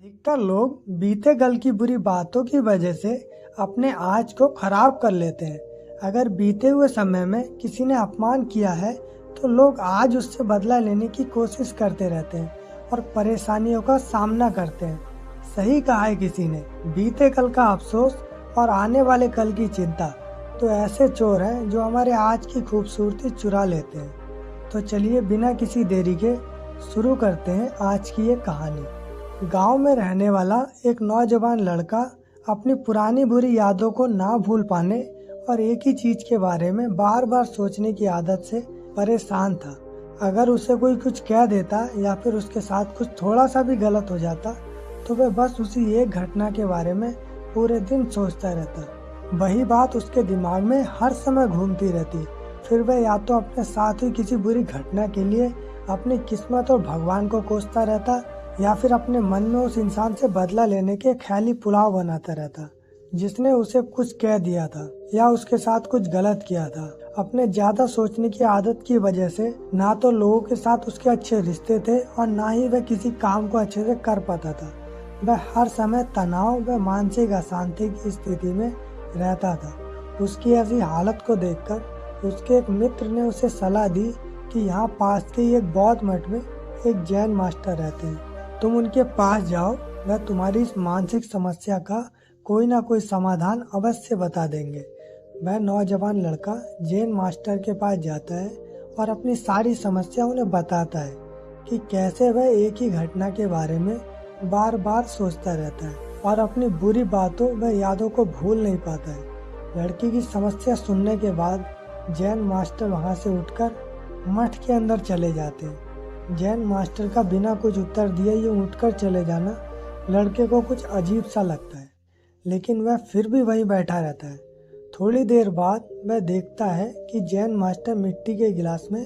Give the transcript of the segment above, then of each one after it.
अधिकतर लोग बीते कल की बुरी बातों की वजह से अपने आज को खराब कर लेते हैं। अगर बीते हुए समय में किसी ने अपमान किया है तो लोग आज उससे बदला लेने की कोशिश करते रहते हैं और परेशानियों का सामना करते हैं। सही कहा है किसी ने, बीते कल का अफसोस और आने वाले कल की चिंता तो ऐसे चोर हैं जो हमारे आज की खूबसूरती चुरा लेते हैं। तो चलिए बिना किसी देरी के शुरू करते हैं आज की ये कहानी। गांव में रहने वाला एक नौजवान लड़का अपनी पुरानी बुरी यादों को ना भूल पाने और एक ही चीज के बारे में बार बार सोचने की आदत से परेशान था। अगर उसे कोई कुछ कह देता या फिर उसके साथ कुछ थोड़ा सा भी गलत हो जाता तो वह बस उसी एक घटना के बारे में पूरे दिन सोचता रहता। वही बात उसके दिमाग में हर समय घूमती रहती। फिर वह या तो अपने साथ हुई किसी बुरी घटना के लिए अपनी किस्मत और भगवान को कोसता रहता या फिर अपने मन में उस इंसान से बदला लेने के ख्याली पुलाव बनाता रहता जिसने उसे कुछ कह दिया था या उसके साथ कुछ गलत किया था। अपने ज्यादा सोचने की आदत की वजह से ना तो लोगों के साथ उसके अच्छे रिश्ते थे और ना ही वह किसी काम को अच्छे से कर पाता था। वह हर समय तनाव व मानसिक अशांति की स्थिति में रहता था। उसकी ऐसी हालत को देखकर उसके एक मित्र ने उसे सलाह दी कि यहाँ पास के एक बौद्ध मठ में एक जैन मास्टर रहते हैं, तुम उनके पास जाओ, वह तुम्हारी इस मानसिक समस्या का कोई ना कोई समाधान अवश्य बता देंगे। वह नौजवान लड़का जैन मास्टर के पास जाता है और अपनी सारी समस्या उन्हें बताता है कि कैसे वह एक ही घटना के बारे में बार बार सोचता रहता है और अपनी बुरी बातों व यादों को भूल नहीं पाता है। लड़की की समस्या सुनने के बाद जैन मास्टर वहां से उठकर मठ के अंदर चले जाते हैं। जैन मास्टर का बिना कुछ उत्तर दिए ये उठकर चले जाना लड़के को कुछ अजीब सा लगता है, लेकिन वह फिर भी वहीं बैठा रहता है। थोड़ी देर बाद वह देखता है कि जैन मास्टर मिट्टी के गिलास में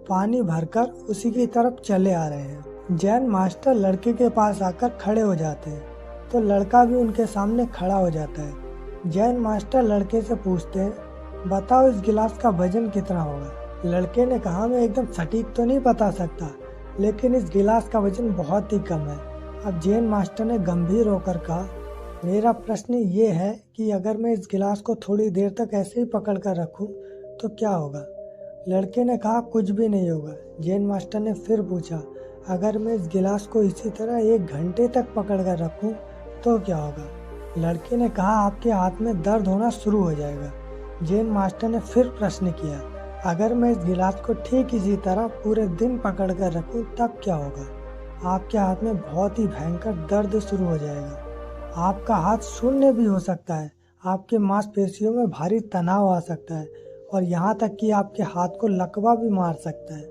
पानी भरकर उसी की तरफ चले आ रहे हैं। जैन मास्टर लड़के के पास आकर खड़े हो जाते हैं तो लड़का भी उनके सामने खड़ा हो जाता है। जैन मास्टर लड़के से पूछते हैं, बताओ इस गिलास का वजन कितना होगा। लड़के ने कहा, मैं एकदम सटीक तो नहीं बता सकता, लेकिन इस गिलास का वजन बहुत ही कम है। अब जैन मास्टर ने गंभीर होकर कहा, मेरा प्रश्न ये है कि अगर मैं इस गिलास को थोड़ी देर तक ऐसे ही पकड़ कर रखूं तो क्या होगा। लड़के ने कहा, कुछ भी नहीं होगा। जैन मास्टर ने फिर पूछा, अगर मैं इस गिलास को इसी तरह 1 घंटे तक पकड़ कर रखूं तो क्या होगा। लड़के ने कहा, आपके हाथ में दर्द होना शुरू हो जाएगा। जैन मास्टर ने फिर प्रश्न किया, अगर मैं इस गिलास को ठीक इसी तरह पूरे दिन पकड़ कर रखूं तब क्या होगा। आपके हाथ में बहुत ही भयंकर दर्द शुरू हो जाएगा। आपका हाथ शून्य भी हो सकता है, आपके मांसपेशियों में भारी तनाव आ सकता है और यहाँ तक कि आपके हाथ को लकवा भी मार सकता है।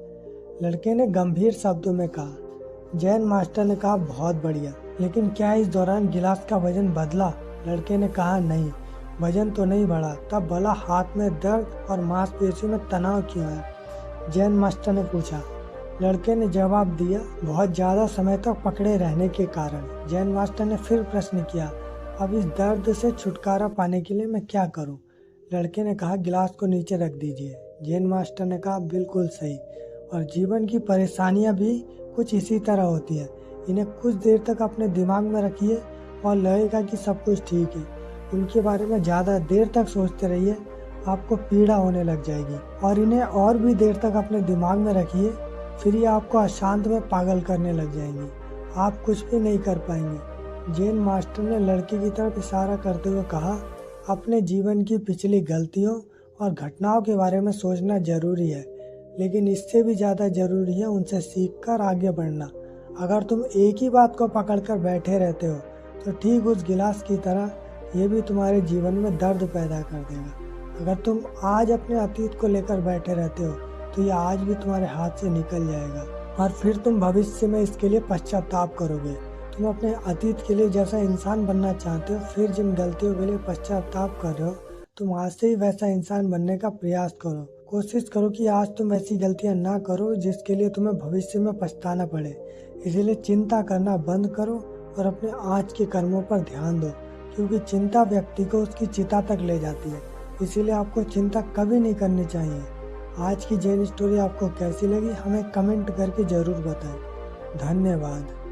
लड़के ने गंभीर शब्दों में कहा। जैन मास्टर ने कहा, बहुत बढ़िया, लेकिन क्या इस दौरान गिलास का वजन बदला। लड़के ने कहा, नहीं, वजन तो नहीं बढ़ा। तब भला हाथ में दर्द और मांसपेशियों में तनाव क्यों है। जैन मास्टर ने पूछा। लड़के ने जवाब दिया, बहुत ज़्यादा समय तक पकड़े रहने के कारण। जैन मास्टर ने फिर प्रश्न किया, अब इस दर्द से छुटकारा पाने के लिए मैं क्या करूं। लड़के ने कहा, गिलास को नीचे रख दीजिए। जैन मास्टर ने कहा, बिल्कुल सही। और जीवन की परेशानियां भी कुछ इसी तरह होती हैं। इन्हें कुछ देर तक अपने दिमाग में रखिए और लगेगा कि सब कुछ ठीक है। उनके बारे में ज़्यादा देर तक सोचते रहिए, आपको पीड़ा होने लग जाएगी। और इन्हें और भी देर तक अपने दिमाग में रखिए, फिर ये आपको अशांत में पागल करने लग जाएंगी। आप कुछ भी नहीं कर पाएंगे। जैन मास्टर ने लड़की की तरफ इशारा करते हुए कहा, अपने जीवन की पिछली गलतियों और घटनाओं के बारे में सोचना जरूरी है, लेकिन इससे भी ज़्यादा जरूरी है उनसे सीखकर आगे बढ़ना। अगर तुम एक ही बात को पकड़कर बैठे रहते हो तो ठीक उस गिलास की तरह ये भी तुम्हारे जीवन में दर्द पैदा कर देगा। अगर तुम आज अपने अतीत को लेकर बैठे रहते हो तो ये आज भी तुम्हारे हाथ से निकल जाएगा और फिर तुम भविष्य में इसके लिए पश्चाताप करोगे। तुम अपने अतीत के लिए जैसा इंसान बनना चाहते हो, फिर जिन गलतियों के लिए पश्चाताप कर रहे हो, तुम आज से ही वैसा इंसान बनने का प्रयास करो। कोशिश करो कि आज तुम ऐसी गलतियां ना करो जिसके लिए तुम्हें भविष्य में पछताना पड़े। इसीलिए चिंता करना बंद करो और अपने आज के कर्मों पर ध्यान दो, क्योंकि चिंता व्यक्ति को उसकी चिता तक ले जाती है। इसीलिए आपको चिंता कभी नहीं करनी चाहिए। आज की जैन स्टोरी आपको कैसी लगी हमें कमेंट करके जरूर बताएं। धन्यवाद।